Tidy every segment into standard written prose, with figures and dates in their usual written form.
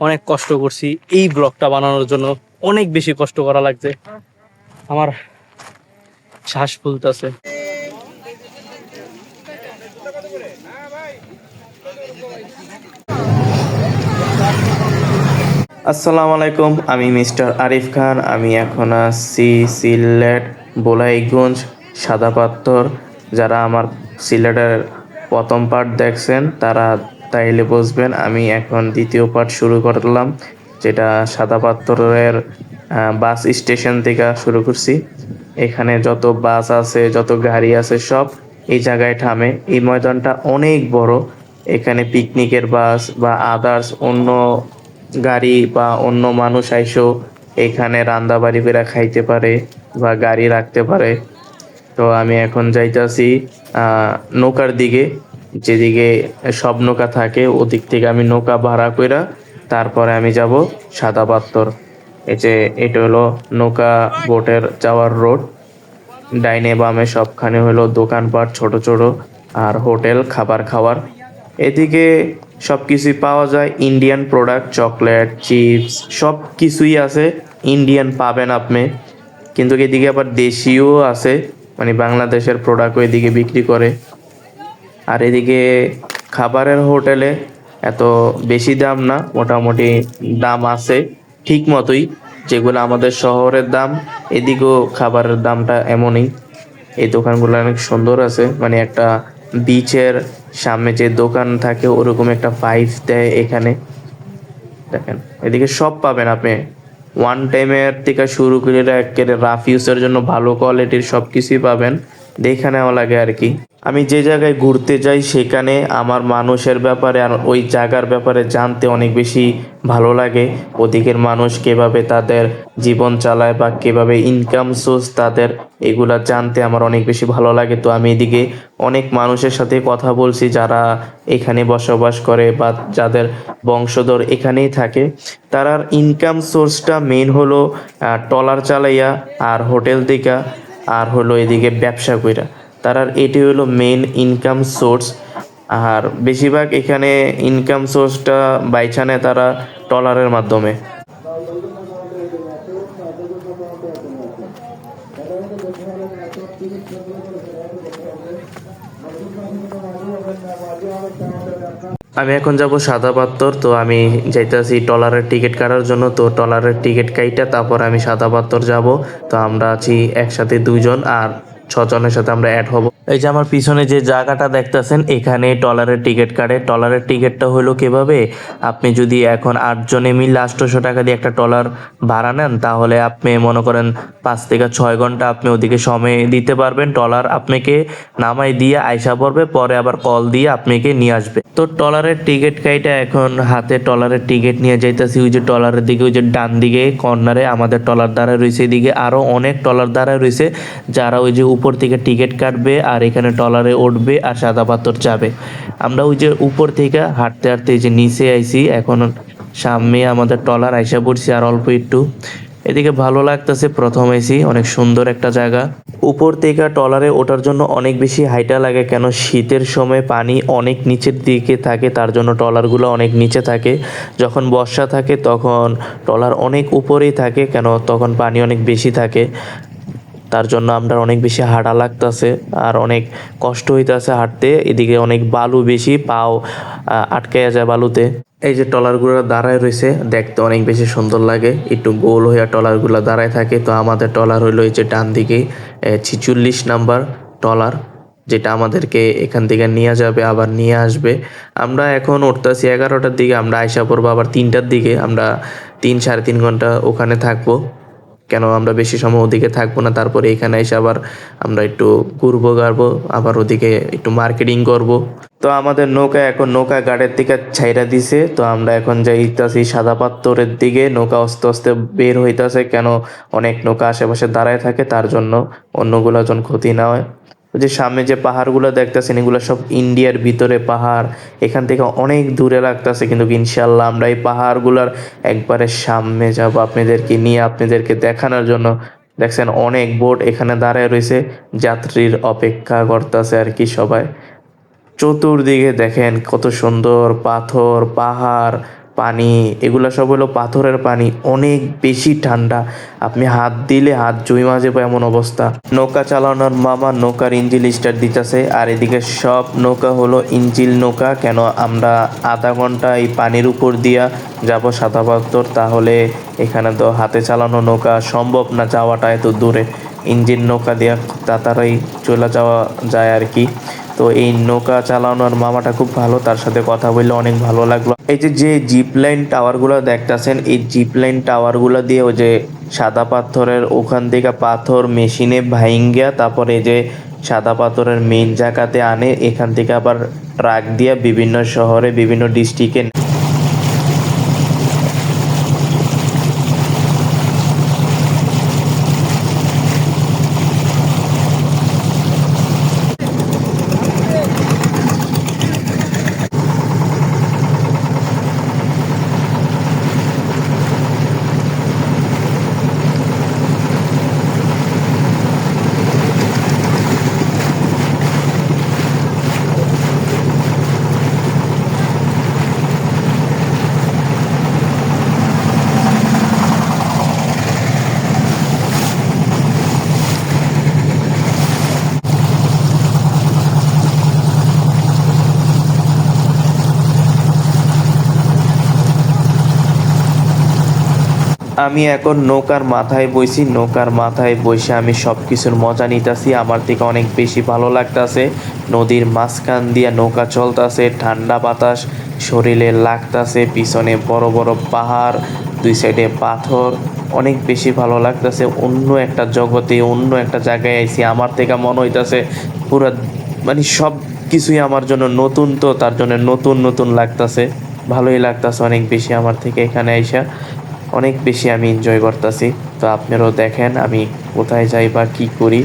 অনেক কষ্ট করছি এই ব্লগটা বানানোর জন্য, অনেক বেশি কষ্ট করা লাগছে। আমার শ্বাস ফুলতেছে। আসসালামু আলাইকুম, আমি মিস্টার আরিফ খান। আমি এখন আছি সিলেট বোলাইগঞ্জ সাদা পাথর। যারা আমার সিলেটের প্রথম পার্ট দেখছেন তারা তাইলে বুঝবেন। আমি এখন দ্বিতীয় পার্ট শুরু করলাম, যেটা সাদা পাথরের বাস স্টেশন থেকে শুরু করছি। এখানে যত বাস আছে, যত গাড়ি আছে, সব এই জায়গায় থামে। এই ময়দানটা অনেক বড়। এখানে পিকনিকের বাস বা আদার্স অন্য গাড়ি বা অন্য মানুষ আইসো এখানে রান্দা বাড়ি করে খাইতে পারে বা গাড়ি রাখতে পারে। তো আমি এখন যাইতাছি নৌকার দিকে, যেদিকে সব নৌকা থাকে ওদিক থেকে আমি নৌকা ভাড়া কইরা তারপরে আমি যাব সাদা পাথর। এই যে এটা হলো নৌকা বোটের যাওয়ার রোড। ডাইনে বামে সবখানে হলো দোকানপাট ছোট ছোট আর হোটেল খাবার খাওয়ার। এদিকে সব কিছুই পাওয়া যায়, ইন্ডিয়ান প্রোডাক্ট, চকলেট, চিপস সব কিছুই আছে। ইন্ডিয়ান পাবেন আপনি, কিন্তু এদিকে আবার দেশীয় আছে, মানে বাংলাদেশের প্রোডাক্টও এদিকে বিক্রি করে। আর এদিকে খাবারের হোটেলে এত বেশি দাম না, মোটামুটি দাম আছে ঠিক মতোই, যেগুলো আমাদের শহরের দাম এদিকেও খাবারের দামটা এমনই। এই দোকানগুলো অনেক সুন্দর আছে, মানে একটা বিচের সামনে যে দোকান থাকে ওরকম একটা ভাইব দেয় এখানে। দেখেন এদিকে সব পাবেন আপনি, ওয়ান টাইমের থেকে শুরু করে একেবারে রাফ ইউজের জন্য ভালো কোয়ালিটির সব কিছুই পাবেন, দেখে নেওয়া লাগে আর কি। আমি যে জায়গায় ঘুরতে যাই সেখানে আমার মানুষের ব্যাপারে আর ওই জায়গার ব্যাপারে জানতে অনেক বেশি ভালো লাগে। ওদিকের মানুষ কিভাবে তাদের জীবন চালায় বা কিভাবে ইনকাম সোর্স তাদের, এগুলা জানতে আমার অনেক বেশি ভালো লাগে। তো আমি এদিকে অনেক মানুষের সাথে কথা বলছি যারা এখানে বসবাস করে বা যাদের বংশধর এখানেই থাকে। তারার ইনকাম সোর্সটা মেন হলো ট্রলার চালাইয়া আর হোটেল দিকা আর হলো এদিকে ব্যবসা কইরা। তারার এটি হলো মেন ইনকাম সোর্স। আর বেশিরভাগ এখানে ইনকাম সোর্সটা বাইছা নেয় তারা ট্রলারের মাধ্যমে। আমি এখন যাব সাদা পাথর। তো আমি যাইতেছি ট্রলারের টিকিট কাটার জন্য। তো ট্রলারের টিকিট কাইটা তারপর আমি সাদা পাথর যাব। তো আমরা আছি একসাথে দুইজন, আর 6 জনের সাথে আমরা অ্যাড হব। এই যে আমার পিছনে যে জায়গাটা দেখতেছেন এখানে ট্রলারের টিকিট কাটে। ট্রলারের টিকিটটা হলো কিভাবে, আপনি যদি এখন 8 জনে মিলে 800 টাকা দিয়ে একটা ট্রলার ভাড়া নেন, তাহলে আপনি মনে করেন 5 থেকে 6 ঘন্টা আপনি ওদিকে সময় দিতে পারবেন। ট্রলার আপনাকে নামাই দিয়ে আইসা পড়বে, পরে আবার কল দিয়ে আপনাকে নিয়ে আসবে। তো ট্রলারের টিকিট কাইটা এখন হাতে ট্রলারের টিকিট নিয়ে যাইতেছি। ওই যে ট্রলারের দিকে, ওই যে ডান দিকে কর্নারে আমাদের ট্রলার দাঁড়ায় রয়েছে, এদিকে আরো অনেক ট্রলার দাঁড়ায় রয়েছে যারা ওই যে উপর থেকে টিকিট কাটবে আর এখানে ট্রলারে উঠবে আর সাদা পাথর যাবে। আমরা ওই যে উপর থেকে হাঁটতে হাঁটতে এই যে নিচে আইছি, এখন সামনে আমাদের ট্রলার আইসা পড়ছি আর অল্প একটু। এদিকে ভালো লাগতেছে, প্রথম আইছি, অনেক সুন্দর একটা জায়গা। উপর থেকে ট্রলারে ওঠার জন্য অনেক বেশি হাইটা লাগে, কেন শীতের সময় পানি অনেক নিচের দিকে থাকে, তার জন্য ট্রলারগুলো অনেক নিচে থাকে। যখন বর্ষা থাকে তখন ট্রলার অনেক উপরেই থাকে, কেন তখন পানি অনেক বেশি থাকে। তার জন্য আমরা অনেক বেশি হাঁটা লাগতেছে আর অনেক কষ্ট হইতেছে হাঁটতে। এদিকে অনেক বালু বেশি, পাও আটকাইয়া যায় বালুতে। এই যে ট্রলারগুলো দাঁড়ায় রয়েছে, দেখতে অনেক বেশি সুন্দর লাগে, একটু গোল হইয়া ট্রলারগুলো দাঁড়ায় থাকে। তো আমাদের ট্রলার হইলো এই যে ডান দিকে 46 নাম্বার ট্রলার, যেটা আমাদেরকে এখান থেকে নিয়ে যাবে আবার নিয়ে আসবে। আমরা এখন উঠতেছি 11টার দিকে, আমরা আইসা পড়বো আবার 3টার দিকে। আমরা 3 সাড়ে 3 ঘন্টা ওখানে থাকবো, কেন আমরা বেশি সময় ওদিকে থাকবো না। তারপরে এখানে এসে আবার আমরা একটু ঘুরবো গাড়বো, আবার ওদিকে একটু মার্কেটিং করব। তো আমাদের নৌকা এখন নৌকা ঘাটের দিকে ছাইরা দিছে। তো আমরা এখন যাইতাছি সাদা পাথরের দিকে। নৌকা আস্তে আস্তে বের হইতাছে, কেন অনেক নৌকা আশেপাশে দাঁড়ায় থাকে, তার জন্য অন্যগুলা যেন ক্ষতি না হয়। ওই যে সামনে যে পাহাড়গুলো দেখতেছেন এগুলো সব ইন্ডিয়ার ভিতরে পাহাড়, এখান থেকে অনেক দূরে লাগতেছে, কিন্তু ইনশাল্লাহ আমরা এই পাহাড়গুলোর একবারে সামনে যাব আপনাদেরকে নিয়ে, আপনাদেরকে দেখানোর জন্য। দেখছেন অনেক বোট এখানে দাঁড়ায় রয়েছে, যাত্রীর অপেক্ষা করতেছে আর কি সবাই। চতুর্দিকে দেখেন কত সুন্দর পাথর পাহাড়, পানি, এগুলা সব হলো পাথরের পানি, অনেক বেশি ঠান্ডা। আপনি হাত দিলে হাত জুইমা যাবে এমন অবস্থা। নৌকা চালানোর মামা নৌকার ইঞ্জিল স্টার্ট দিতেছে, আর এদিকে সব নৌকা হলো ইঞ্জিল নৌকা। কেন আমরা আধা ঘন্টা এই পানির উপর দিয়া যাব সাদা পাথর, তাহলে এখানে তো হাতে চালানো নৌকা সম্ভব না, যাওয়াটা এত দূরে। ইঞ্জিন নৌকা দিয়া তাড়াতাড়ি চলে যাওয়া যায় আর কি। তো এই নৌকা চালানোর মামাটা খুব ভালো, তার সাথে কথা বললে অনেক ভালো লাগলো। এই যে জিপ লাইন টাওয়ারগুলো দেখতেছেন, এই জিপ লাইন টাওয়ারগুলো দিয়ে ওই যে সাদা পাথরের ওখান থেকে পাথর মেশিনে ভাইঙ্গা, তারপরে এই যে সাদা পাথরের মেইন জায়গাতে আনে, এখান থেকে আবার ট্রাক দিয়ে বিভিন্ন শহরে বিভিন্ন ডিস্ট্রিক্টে। আমি এখন নৌকার মাথায় বইছি, নৌকার মাথায় বসে আমি সব কিছুর মজা নিতেছি। আমার থেকে অনেক বেশি ভালো লাগতাছে। নদীর মাঝখান দিয়ে নৌকা চলতেছে, ঠান্ডা বাতাস শরীরে লাগতাছে, পিছনে বড় বড় পাহাড়, দুই সাইডে পাথর, অনেক বেশি ভালো লাগতাছে। অন্য একটা জগতে, অন্য একটা জায়গায় আইছি। আমার থেকে মনে হইতাছে পুরা মানে সব কিছুই আমার জন্য নতুন, তো তার জন্য নতুন নতুন লাগতাছে, ভালোই লাগতাছে অনেক বেশি। আমার থেকে এখানে আইসা অনেক বেশি আমি এনজয় করতেছি। তো আপনারাও দেখেন আমি কোথায় যাই বা কি করি।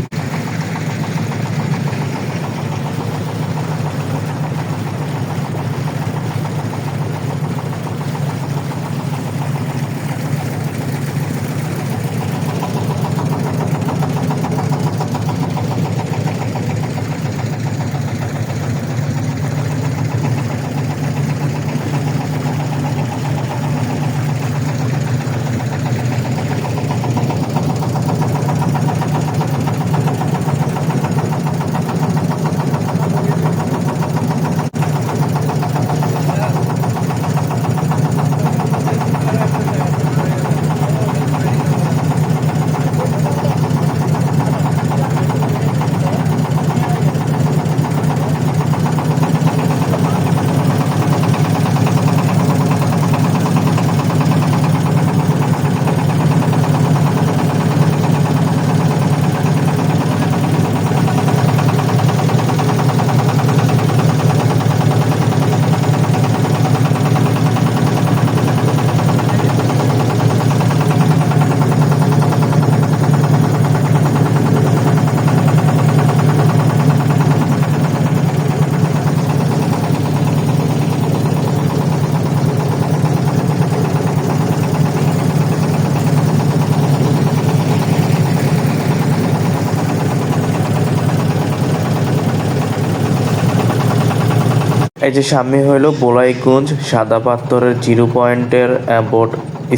এই যে সামনে হইলো বোলাইগঞ্জ সাদা পাথরের 0 পয়েন্টের বোট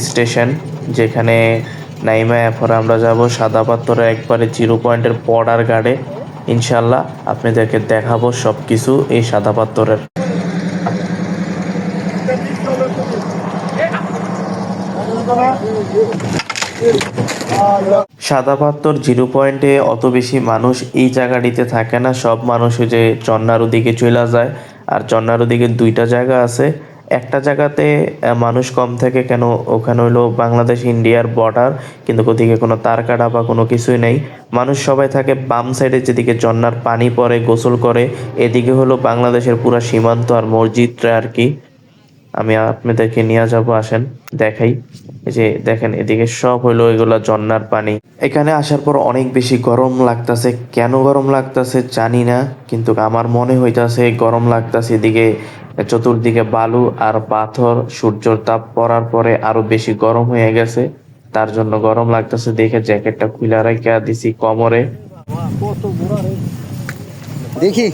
স্টেশন, যেখানে নাইমা এরপর আমরা যাব সাদা পাথরের একবারে 0 পয়েন্টের বর্ডার গার্ডে। ইনশাল্লাহ আপনাদেরকে দেখাবো সব কিছু এই সাদা পাথরের। সাদা পাথর 0 পয়েন্টে অত বেশি মানুষ এই জায়গাটিতে থাকে না, সব মানুষ ওই যে চন্নার ওদিকে চলে যায়। আর চন্নার ওদিকে দুইটা জায়গা আছে, একটা জায়গাতে মানুষ কম থাকে, কেন ওখানে হইলো বাংলাদেশ ইন্ডিয়ার বর্ডার, কিন্তু ওদিকে কোনো তার কাটা বা কোনো কিছুই নেই। মানুষ সবাই থাকে বাম সাইডে, যেদিকে চন্নার পানি পড়ে গোসল করে, এদিকে হলো বাংলাদেশের পুরা সীমান্ত আর মসজিদটা আর কি। আমি আপনাদেরকে নিয়ে যাব, আসেন দেখাই। এই যে দেখেন এদিকে সব হইলো এগুলা ঝর্ণার পানি। এখানে আসার পর অনেক বেশি গরম লাগতাছে, কেন গরম লাগতাছে জানি না, কিন্তু আমার মনে হইতাছে গরম লাগতাছে। এদিকে চতুর্দিকে বালু আর পাথর, সূর্যের তাপ পড়ার পরে আরো বেশি গরম হয়ে গেছে, তার জন্য গরম লাগতাছে। দেখে জ্যাকেটটা খুলে রাখা দিছি কোমরে। দেখি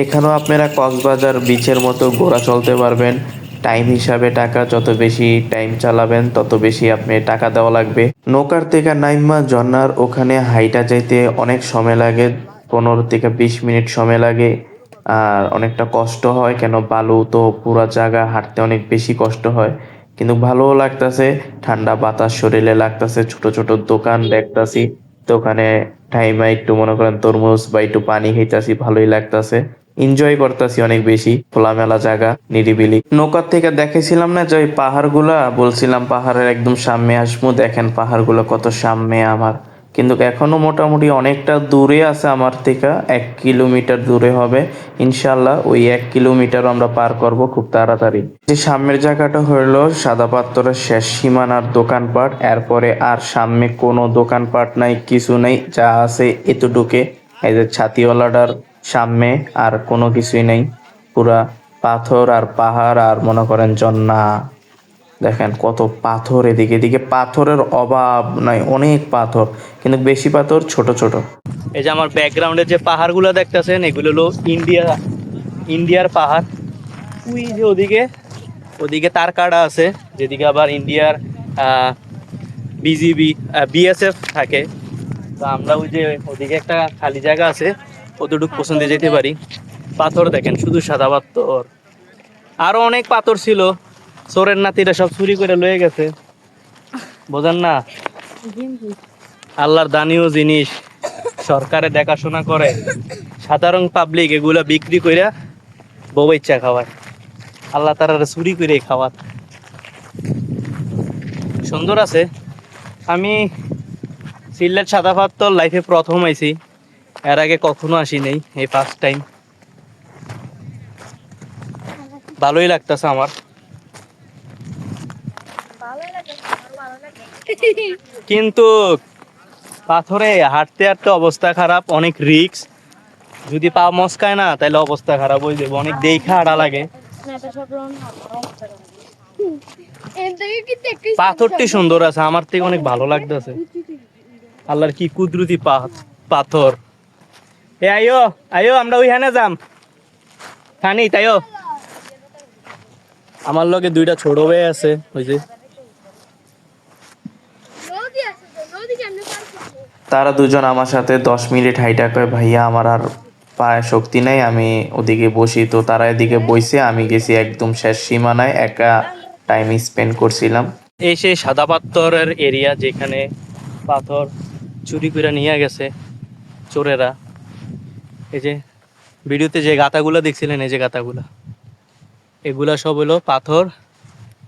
এখানেও আপনারা কক্সবাজার বিচের মতো ঘোরা চলতে পারবেন। টাইম হিসাবে টাকা, যত বেশি টাইম চালাবেন তত বেশি আপনি টাকা দেওয়া লাগবে। নৌকার থেকে নাইমা ঝর্ণার ওখানে হাইটা যাইতে অনেক সময় লাগে, 15 থেকে 20 মিনিট সময় লাগে। আর অনেকটা কষ্ট হয়, কেন বালু তো পুরা জায়গা হাঁটতে অনেক বেশি কষ্ট হয়, কিন্তু ভালোও লাগতাছে। ঠান্ডা বাতাস শরীরে লাগতাছে, ছোট ছোট দোকান দেখতাছি। দোকানে টাইমে একটু মনে করেন তরমুজ বা একটু পানি খাইতাছি, ভালোই লাগতাছে। এনজয় করতাছি অনেক বেশি, খোলামেলা জায়গা, নিরিবিলি। নৌকার থেকে দেখেছিলাম না যে ওই পাহাড়গুলা, বলছিলাম পাহাড়ের একদম সামনে আসবো, দেখেন পাহাড়গুলো কত সামনে আমার। কিন্তু এখনো মোটামুটি অনেকটা দূরে আছে আমার থেকে, 1 কিলোমিটার দূরে হবে। ইনশাল্লাহ ওই 1 কিলোমিটার আমরা পার করব খুব তাড়াতাড়ি। যে সামনের জায়গাটা হলো সাদা পাথরের শেষ সীমানার দোকানপাট, এরপরে আর সামনে কোনো দোকানপাট নাই, কিছু নেই, যা আছে এতটুকে। এই যে ছাতিওয়ালাটার সামনে আর কোনো কিছুই নেই, পুরা পাথর আর পাহাড় আর মনে করেন ঝর্ণা। দেখেন কত পাথর, এদিকে এদিকে পাথরের অভাব নাই, অনেক পাথর, কিন্তু বেশি পাথর ছোট ছোট। এই যে আমার ব্যাকগ্রাউন্ডে যে পাহাড়গুলো দেখতেছেন, এগুলো হলো ইন্ডিয়ার পাহাড়। ওই যে ওদিকে ওদিকে তারকাড়া আছে, যেদিকে আবার ইন্ডিয়ার বিজিবি বিএসএফ থাকে। তো আমরা ওই যে ওদিকে একটা খালি জায়গা আছে, অতটুকু পছন্দে যেতে পারি। পাথর দেখেন, শুধু সাদা পাথর। আরো অনেক পাথর ছিল, চোরের নাতিরা সব চুরি করে লয়ে গেছে, বোঝেন না? আল্লাহর দানীয় জিনিস সরকারে দেখাশোনা করে, সাধারণ পাবলিক এগুলা বিক্রি কইরা বউ ইচ্ছা খাওয়ায়, আল্লাহ তারা চুরি করে খাওয়াত। সুন্দর আছে। আমি সিলেট সাদা পাথর লাইফে প্রথম আইছি, এর আগে কখনো আসি নাই, এই ফার্স্ট টাইম। ভালোই লাগতেছে আমার। কিন্তু পাথরে হাঁটতে হাঁটতে অবস্থা খারাপ, অনেক রিস্ক। যদি পা মস্কায় না তাহলে অবস্থা খারাপ হয়ে যাবে, অনেক দেখা হাঁটা লাগে। পাথরটি সুন্দর আছে, আমার থেকে অনেক ভালো লাগতেছে। আল্লাহর কি কুদরতি পাথর। এ আইও আইও, আমরা ওইখানে যাম খানি তাইও। আমার লগে দুইটা ছোট ভাই আছে, ওই যে তারা দুজন আমার সাথে 10 মিনিট হাইটা কয়, ভাইয়া আমার আর পায়ে শক্তি নাই, আমি ওদিকে বসি। তো তারা এদিকে বইছে, আমি গেছি একদম শেষ সীমানায়, একা টাইম স্পেন্ড করছিলাম। এই সেই সাদা পাথরের এরিয়া, যেখানে পাথর চুরি করে নিয়ে গেছে চোরেরা। এই যে ভিডিওতে যে গাথাগুলো দেখছিলেন, এই যে গাথাগুলা, এগুলা সব হলো পাথর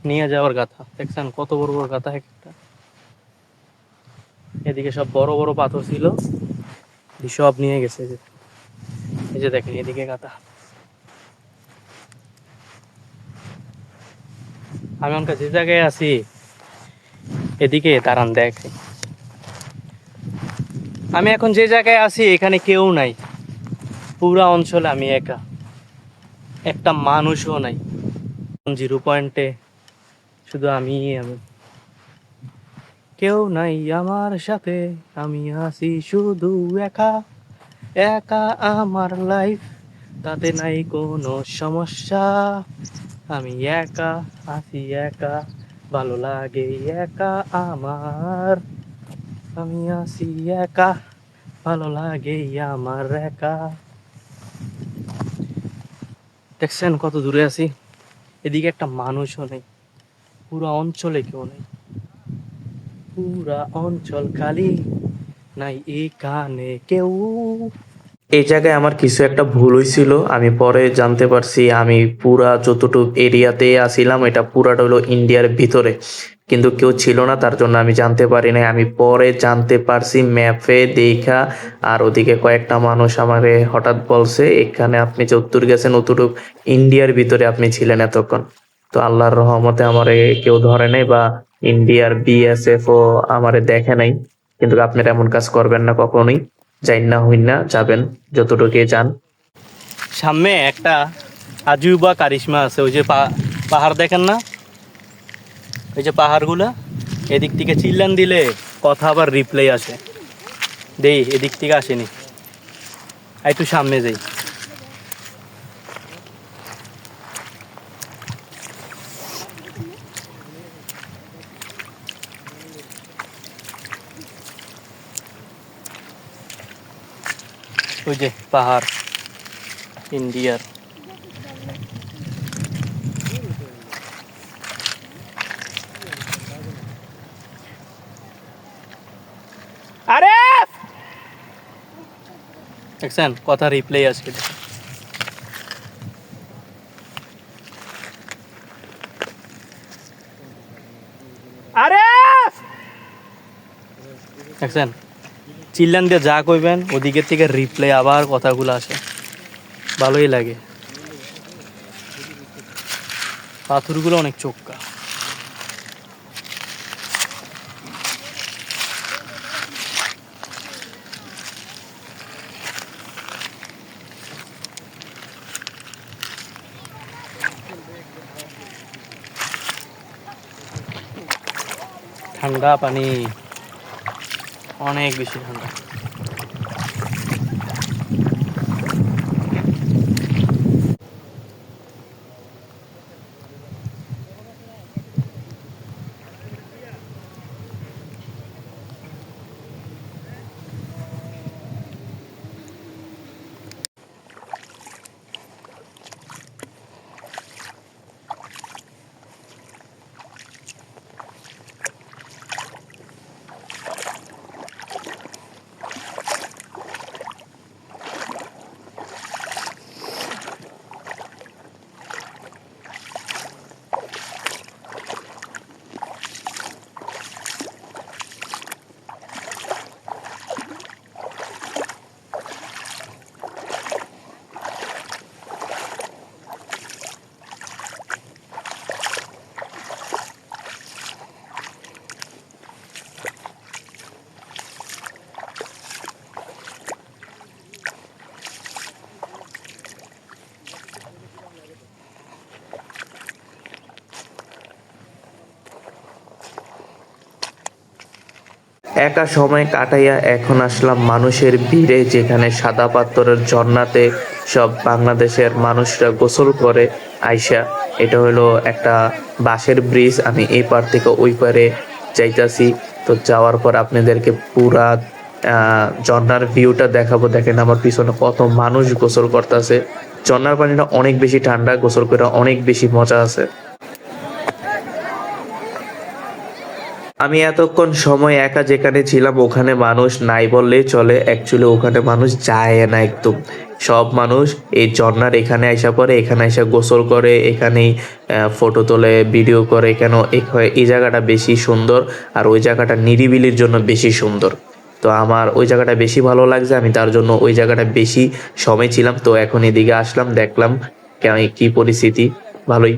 নিয়ে যাওয়ার গাথা। দেখছেন কত বড় বড় গাথা একটা। এদিকে সব বড় বড় পাথর ছিল, সব নিয়ে গেছে। এই যে দেখেন এদিকে গাথা। আমি অনকা যে জায়গায় আছি, এদিকে দাঁড়ান দেখে, আমি এখন যে জায়গায় আছি এখানে কেউ নাই, পুরা অঞ্চলে আমি একা, একটা মানুষও নাই। 0 পয়েন্টে শুধু আমি, কেউ নাই আমার সাথে, আমি আছি শুধু একা একা। আমার লাইফ, তাতে নাই কোনো সমস্যা, আমি একা আছি একা, ভালো লাগে একা আমার, আমি আছি একা, ভালো লাগে আমার একা। দেখছেন কত দূরে আছি, এদিকে একটা মানুষও নেই, পুরো অঞ্চলে কেউ নেই, পুরা অঞ্চল খালি, নাই এখানে কেউ। এই জায়গায় আমার কিছু একটা ভুল হয়েছিল, আমি পরে জানতে পারছি আমি পুরা যতটুকু এরিয়াতে আসিলাম এটা পুরাটা হলো ইন্ডিয়ার ভিতরে, কিন্তু কেউ ছিল না, তার জন্য আমি জানতে পারি নাই। আমি পরে জানতে পারছি ম্যাপে দেখা। আর ওদিকে কয়েকটা মানুষ আমারে হঠাৎ বলছে, এখানে আপনি যে উত্তর গেছেন অতটুকু ইন্ডিয়ার ভিতরে আপনি ছিলেন এতক্ষণ। তো আল্লাহর রহমতে আমারে কেউ ধরে নাই, বা ইন্ডিয়ার বিএসএফ ও আমারে দেখে নাই। কিন্তু আপনারা এমন কাজ করবেন না কখনোই, যাই না হই না যাবেন, যতটুকু যান। সামনে একটা আজুবা কারিশমা আছে, ওই যে পাহাড় দেখেন না, ওই যে পাহাড়গুলা, এদিক থেকে চিল্লান দিলে কথা আবার রিপ্লাই আসে। দেই এদিক থেকে আসেনি, একটু সামনে যাই। ওই যে পাহাড় ইন্ডিয়ার। আরে দেখছেন কথা রিপ্লাই আজকে। আরে দেখছেন চিল্লান দিয়ে যা কইবেন ওদিকের থেকে রিপ্লাই আবার কথাগুলো আসে, ভালোই লাগে। পাথরগুলো অনেক চোক্কা। ঠান্ডা পানি, অনেক বেশি ঠান্ডা। একা সময় কাটাইয়া এখন আসলাম মানুষের ভিড়ে, যেখানে সাদা পাথরের ঝর্ণাতে সব বাংলাদেশের মানুষরা গোসল করে আইসা। এটা হলো একটা বাঁশের ব্রিজ, আমি এই পার থেকে ওই পারে যাইতাছি। তো যাওয়ার পর আপনাদেরকে পুরা ঝর্ণার ভিউটা দেখাবো। দেখেন আমার পিছনে কত মানুষ গোসল করতেছে। ঝর্ণার পানিটা অনেক বেশি ঠান্ডা, গোসল করে অনেক বেশি মজা আছে। আমি এতক্ষণ সময় একা যেখানে ছিলাম ওখানে মানুষ নাই বললেই চলে, অ্যাকচুয়ালি ওখানে মানুষ যায় না একদম। সব মানুষ এই ঝর্ণার এখানে আইসা পরে, এখানে আইসা গোসল করে, এখানেই ফটো তোলে, ভিডিও করে। কেন এই জায়গাটা বেশি সুন্দর, আর ওই জায়গাটা নিরিবিলির জন্য বেশি সুন্দর। তো আমার ওই জায়গাটা বেশি ভালো লাগছে, আমি তার জন্য ওই জায়গাটা বেশি সময় ছিলাম। তো এখন এদিকে আসলাম, দেখলাম কি পরিস্থিতি। ভালোই।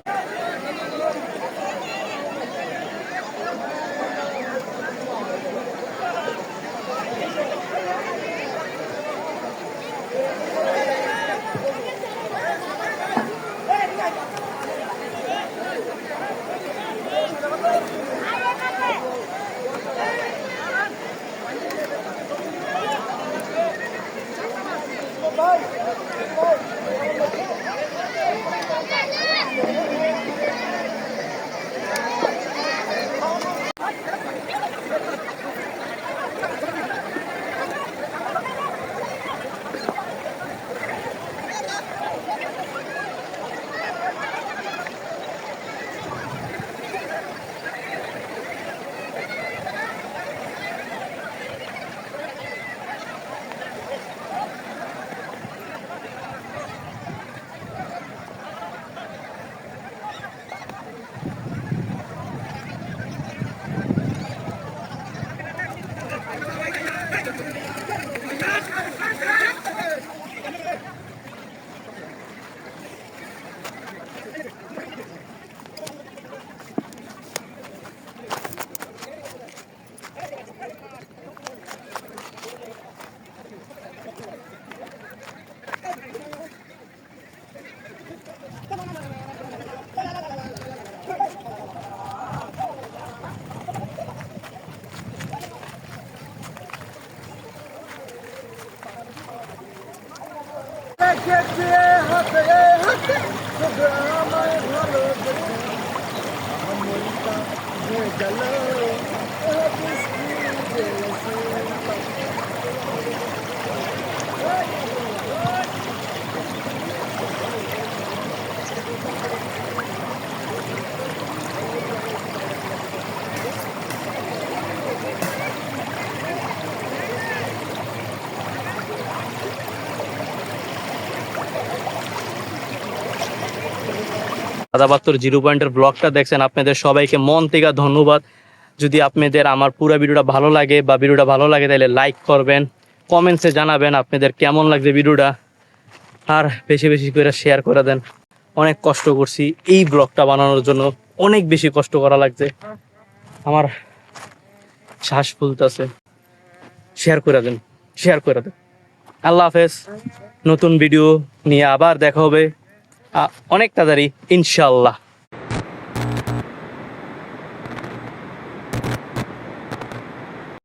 সাদাপাত্তর 0 পয়েন্টের ব্লগটা দেখছেন, আপনাদের সবাইকে মন থেকে ধন্যবাদ। যদি আপনাদের আমার পুরো ভিডিওটা ভালো লাগে বা ভিডিওটা ভালো লাগে তাহলে লাইক করবেন, কমেন্টসে জানাবেন আপনাদের কেমন লাগছে ভিডিওটা, আর বেশি বেশি করে শেয়ার করে দেন। অনেক কষ্ট করছি এই ব্লগটা বানানোর জন্য, অনেক বেশি কষ্ট করা লাগছে, আমার শ্বাস ফুলতেছে। শেয়ার করে দেন, শেয়ার করে দেন। আল্লাহ হাফেজ। নতুন ভিডিও নিয়ে আবার দেখা হবে অনেক তাড়াতাড়ি ইনশাআল্লাহ।